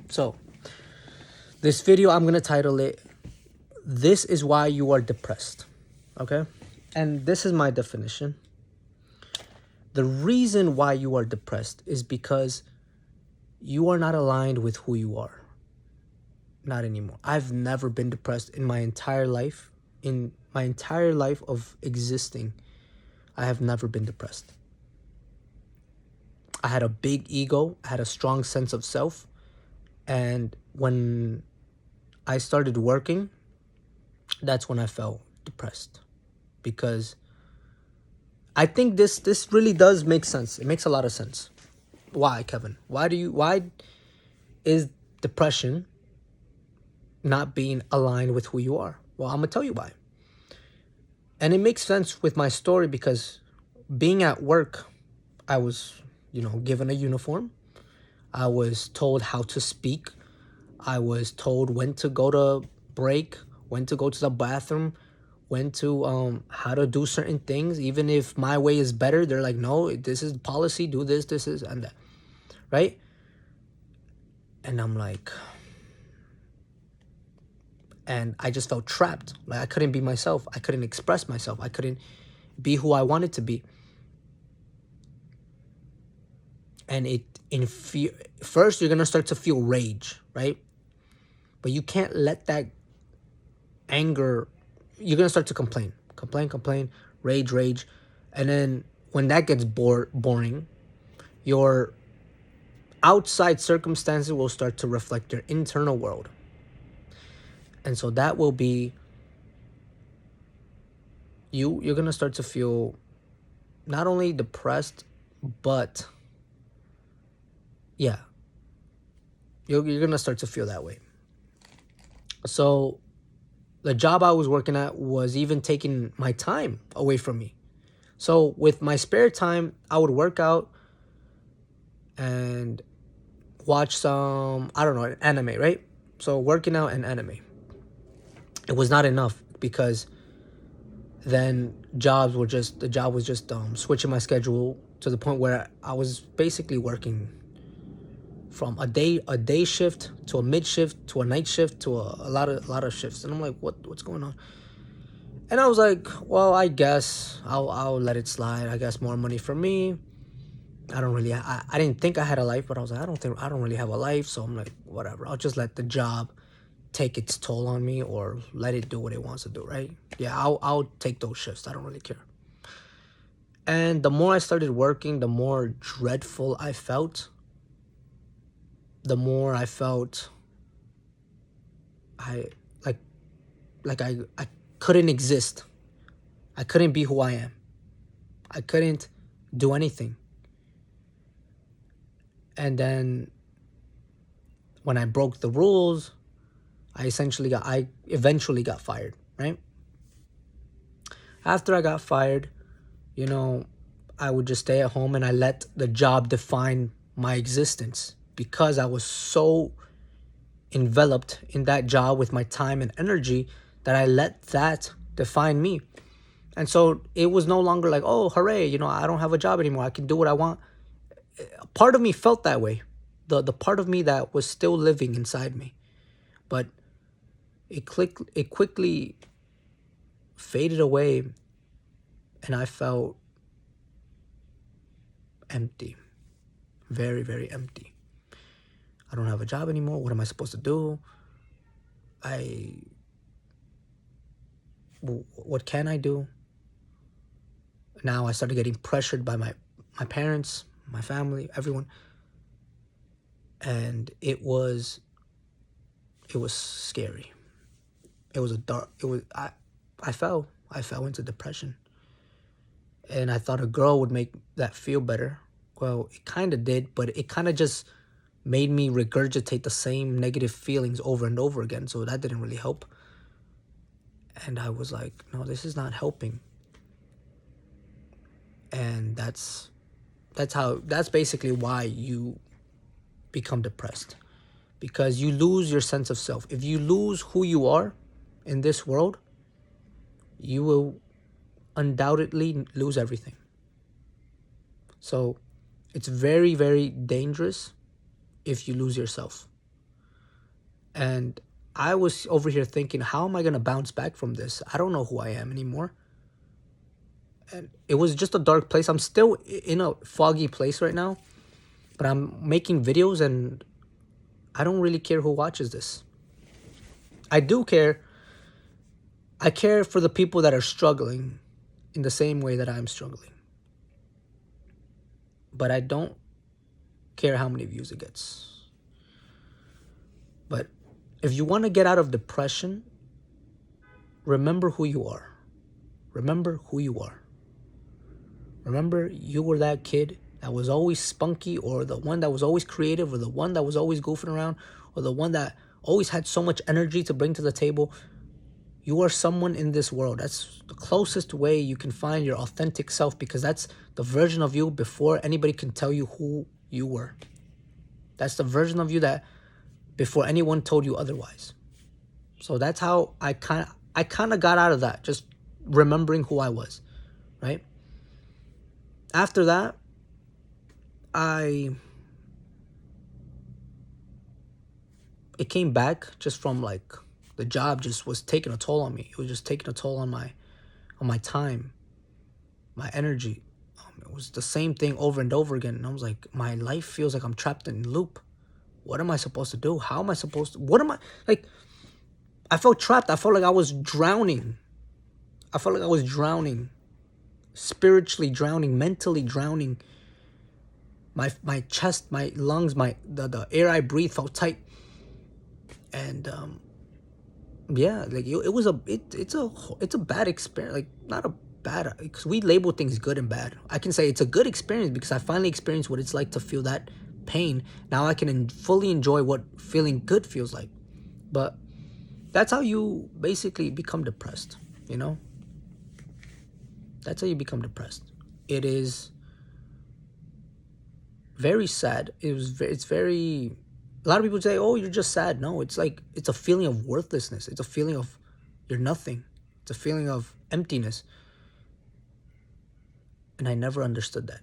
So this video, I'm gonna title it, "This is why you are depressed." Okay? And this is my definition. The reason why you are depressed is because you are not aligned with who you are. Not anymore. I've never been depressed in my entire life. In my entire life of existing, I have never been depressed. I had a big ego, I had a strong sense of self, and when I started working, that's when I felt depressed. Because I think this really does make sense. It makes a lot of sense. Why, Kevin? Why is depression not being aligned with who you are? Well, I'm gonna tell you why. And it makes sense with my story because being at work, I was, given a uniform. I was told how to speak. I was told when to go to break, when to go to the bathroom, when to how to do certain things. Even if my way is better, they're like, no, this is policy, do this is and that. Right? And I'm like, and I just felt trapped. Like I couldn't be myself. I couldn't express myself. I couldn't be who I wanted to be. And first you're gonna start to feel rage, right? But you can't let that anger. You're gonna start to complain, rage, and then when that gets boring, your outside circumstances will start to reflect your internal world. And so that will be you're gonna start to feel not only depressed, but yeah, you're gonna start to feel that way. So the job I was working at was even taking my time away from me. So with my spare time, I would work out and watch some, I don't know, anime, right? So working out and anime. It was not enough because then the job was just switching my schedule to the point where I was basically working from a day shift to a mid shift to a night shift to a lot of shifts. And I'm like, what's going on? And I was like, well, I guess I'll let it slide. I guess more money for me. I didn't think I had a life, but I was like, I don't really have a life. So I'm like, whatever. I'll just let the job take its toll on me or let it do what it wants to do, right? Yeah, I'll take those shifts. I don't really care. And the more I started working, the more dreadful I felt. The more I felt I I couldn't exist. I couldn't be who I am. I couldn't do anything. And then when I broke the rules, I eventually got fired, right? After I got fired, I would just stay at home and I let the job define my existence because I was so enveloped in that job with my time and energy that I let that define me. And so it was no longer like, oh, hooray, I don't have a job anymore. I can do what I want. Part of me felt that way. The part of me that was still living inside me. But it quickly faded away and I felt empty. Very, very empty. I don't have a job anymore. What am I supposed to do? What can I do? Now I started getting pressured by my parents, my family, everyone. And it was scary. I fell into depression. And I thought a girl would make that feel better. Well, it kind of did, but it kind of just made me regurgitate the same negative feelings over and over again. So that didn't really help. And I was like, no, this is not helping. And that's basically why you become depressed. Because you lose your sense of self. If you lose who you are in this world, you will undoubtedly lose everything. So it's very, very dangerous if you lose yourself. And I was over here thinking, how am I going to bounce back from this? I don't know who I am anymore. And it was just a dark place. I'm still in a foggy place right now, but I'm making videos and I don't really care who watches this. I do care. I care for the people that are struggling in the same way that I'm struggling. But I don't care how many views it gets. But if you want to get out of depression, remember who you are. Remember who you are. Remember you were that kid that was always spunky, or the one that was always creative, or the one that was always goofing around, or the one that always had so much energy to bring to the table. You are someone in this world. That's the closest way you can find your authentic self, because that's the version of you before anybody can tell you who you were. That's the version of you that before anyone told you otherwise. So that's how I kind of got out of that, just remembering who I was, right? After that, it came back just from like the job just was taking a toll on me. It was just taking a toll on my time, my energy. It was the same thing over and over again. And I was like, my life feels like I'm trapped in a loop. What am I supposed to do? How am I supposed to, what am I, like, I felt trapped. I felt like I was drowning. I felt like I was drowning, spiritually drowning, mentally drowning. My chest, my lungs, the air I breathe felt tight. And yeah, like it's a bad experience. Like, not a bad, because we label things good and bad. I can say it's a good experience because I finally experienced what it's like to feel that pain. Now I can fully enjoy what feeling good feels like. But that's how you basically become depressed, you know? That's how you become depressed. It is very sad. It's very, a lot of people say, oh, you're just sad. No, it's like, it's a feeling of worthlessness. It's a feeling of you're nothing. It's a feeling of emptiness. And I never understood that.